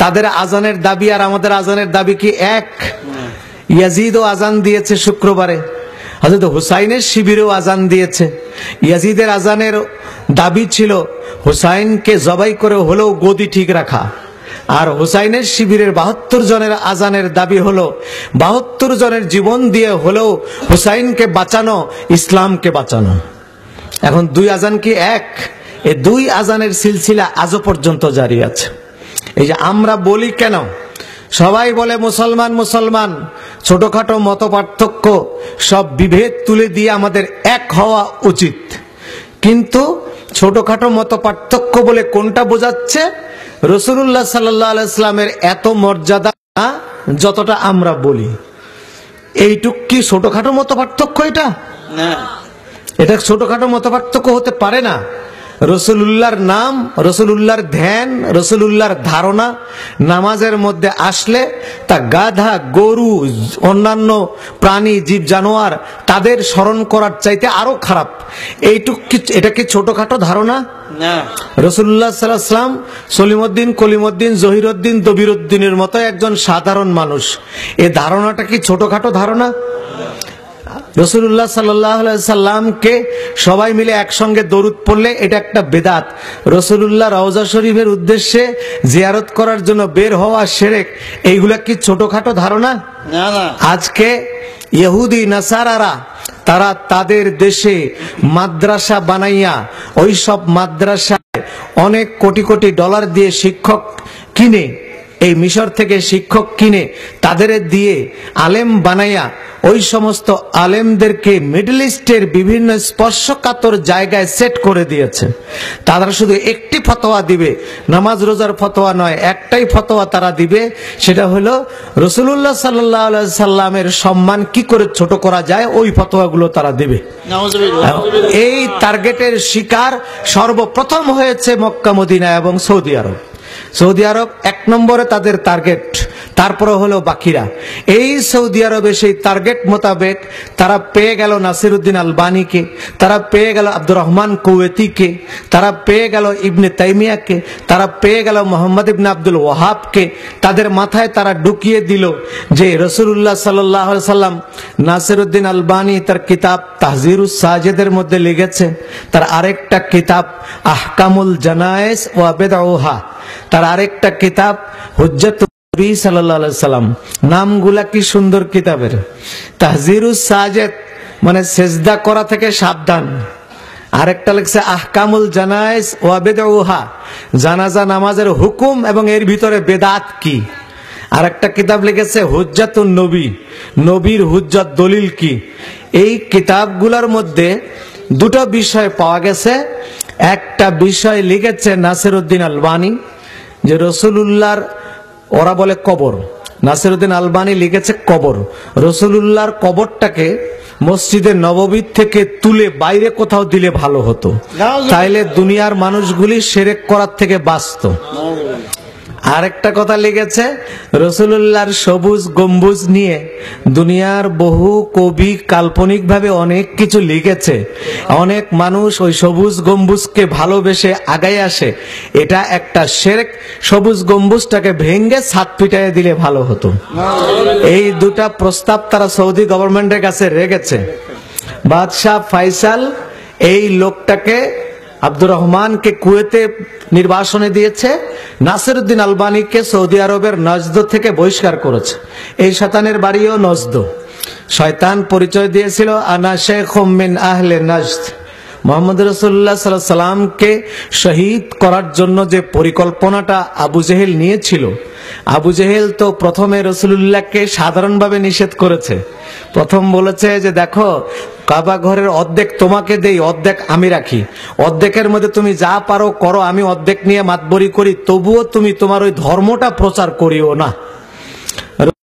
তাদের আজানের দাবি আর আমাদের আজানের দাবি কি এক? ইয়াজিদও আজান দিয়েছে শুক্রবারে, হযরত হুসাইনের শিবিরেও আজান দিয়েছে। ইয়াজিদের আজানের দাবি ছিল হুসাইনকে জবাই করে হলেও গদি ঠিক রাখা, আর হুসাইনের শিবিরের 72 জনের আজানের দাবি হলো 72 জনের জীবন দিয়ে হলেও হুসাইনকে বাঁচানো, ইসলামকে বাঁচানো। এখন দুই আজান কি এক? এই দুই আজানের সিলসিলা আজও পর্যন্ত জারি আছে। এই যে আমরা বলি কেন, সবাই বলে মুসলমান মুসলমান, ছোটখাটো মত পার্থক্য সব বিভেদ তুলে দিয়ে আমাদের এক হওয়া উচিত। কিন্তু ছোটখাটো মত পার্থক্য বলে কোনটা বোঝাচ্ছে? রাসূলুল্লাহ সাল্লাল্লাহু আলাইহি ওয়াসাল্লামের এত মর্যাদা যতটা আমরা বলি, এইটুক কি ছোটখাটো মত পার্থক্য? এটা না, এটা ছোটখাটো মত পার্থক্য হতে পারে না। রাসূলুল্লাহর নাম, রাসূলুল্লাহর ধ্যান, রাসূলুল্লাহর ধারণা নামাজের মধ্যে আসলে তা গাধা, গরু, অন্যান্য প্রাণী, জীব জানোয়ার তাদের স্মরণ করার চাইতে আরো খারাপ। এইটুক কি, এটা কি ছোটখাটো ধারণা? না। রাসূলুল্লাহ সাল্লাল্লাহু আলাইহি ওয়াসাল্লাম সলিমউদ্দিন, কলিমউদ্দিন, জহিরউদ্দিন, দবিরউদ্দিনের মতো একজন সাধারণ মানুষ, এই ধারণাটা কি ছোটখাটো ধারণা? রাসূলুল্লাহ সাল্লাল্লাহু আলাইহি সাল্লামকে সবাই মিলে একসঙ্গে দরুদ পড়লে এটা একটা বেদাত। রাসূলুল্লাহ রওজা শরীফের উদ্দেশ্যে জিয়ারত করার জন্য বের হওয়া শিরক, এইগুলা কি ছোটখাটো ধারণা? না না। আজকে ইহুদি নাসারারা তারা তাদের দেশে মাদ্রাসা বানাইয়া ওই সব মাদ্রাসায় অনেক কোটি কোটি ডলার দিয়ে শিক্ষক কিনে, এই মিশর থেকে শিক্ষক কিনে তাদের দিয়ে আলেম বানাইয়া ওই সমস্ত আলেমদেরকে মিডল ইস্টের বিভিন্ন স্পর্শকাতর জায়গায় সেট করে দিয়েছে। তারা শুধু একটি ফতোয়া দিবে, নামাজ রোজার ফতোয়া নয়, একটাই ফতোয়া তারা দিবে, সেটা হলো রাসূলুল্লাহ সাল্লাল্লাহু আলাইহি সাল্লামের সম্মান কি করে ছোট করা যায়, ওই ফতোয়াগুলো তারা দিবে। এই টার্গেটের শিকার সর্বপ্রথম হয়েছে মক্কা, মদিনা এবং সৌদি আরব। সৌদি আরব এক নম্বরে তাদের টার্গেট, তারপরে হলো বাকিরা। এই সৌদি আরবে সেই টার্গেট মোতাবেক তারা পেয়ে গেল নাসিরউদ্দিন আলবানীকে, তারা পেয়ে গেল আব্দুর রহমান কুওয়েতিকে, তারা পেয়ে গেল ইবনে তাইমিয়াকে, তারা পেয়ে গেল মোহাম্মদ ইবনে আব্দুল ওয়াহাবকে। তাদের মাথায় তারা ঢুকিয়ে দিল যে রাসূলুল্লাহ সাল্লাল্লাহু আলাইহি সাল্লাম, নাসিরউদ্দিন আলবানী তার কিতাব তাহজিরুস সাজেদের মধ্যে লিখেছে, তার আরেকটা কিতাব আহকামুল জানায়েজ ওয়া বিদউহা, তার আরেকটা কিতাব হুজ্জাতুন নবী সাল্লাল্লাহু আলাইহি সাল্লাম। নামগুলা কি সুন্দর কিতাবের! তাহজিরুস সাজেদ মানে সেজদা করা থেকে সাবধান, আরেকটা লিখছে আহকামুল জানায়েজ ওয়া বিদউহা, জানাজা নামাজের হুকুম এবং এর ভিতরে বেদাত কি। আরেকটা কিতাব লিখেছে হুজ্জাতুন নবী, নবীর হুজ্জত দলিল কি। এই কিতাবগুলোর মধ্যে দুটো বিষয় পাওয়া গেছে। একটা বিষয় লিখেছে নাসিরউদ্দিন আলবানী, যে রাসূলুল্লাহর, ওরা বলে কবর, নাসিরউদ্দিন আলবানী লিখেছে কবর, রাসূলুল্লাহর কবরটাকে মসজিদে নববী থেকে তুলে বাইরে কোথাও দিলে ভালো হতো, তাইলে দুনিয়ার মানুষগুলি শিরক করার থেকে বাঁচত। আরেকটা কথা লিখেছে রাসূলুল্লাহর সবুজ গম্বুজ নিয়ে দুনিয়ার বহু কবি কাল্পনিকভাবে অনেক কিছু লিখেছে, অনেক মানুষ ওই সবুজ গম্বুজকে ভালোবেসে আগায় আসে, এটা একটা শিরক, সবুজ গম্বুজটাকে ভেঙে ছাদ পিটাইয়ে দিলে ভালো হতো। এই দুটা প্রস্তাব তারা সৌদি গভর্নমেন্টের কাছে রেখেছে। বাদশাহ ফাইসাল এই লোকটাকে, আব্দুর রহমানকে কুয়েতে নির্বাসনে দিয়েছে, নাসিরউদ্দিন আলবানীকে সৌদি আরবের নজদ থেকে বহিষ্কার করেছে। এই শয়তানের বাড়িও নজদ। শয়তান পরিচয় দিয়েছিল আনা শাইখুম মিন আহলে নজদ। মুহাম্মদ রাসূলুল্লাহ সাল্লাল্লাহু আলাইহি সাল্লামকে শহীদ করার জন্য যে পরিকল্পনাটা আবু জেহেল নিয়েছিল, আবু জেহেল তো প্রথমে রাসূলুল্লাহকে সাধারণভাবে নিষেধ করেছে। প্রথম বলেছে যে দেখো, কাবা ঘরের অর্ধেক তোমাকে দেই, অর্ধেক আমি রাখি, অর্ধেকের মধ্যে তুমি যা পারো করো, আমি অর্ধেক নিয়ে মাতবরি করি, তবুও তুমি তোমার ওই ধর্মটা প্রচার করিও না।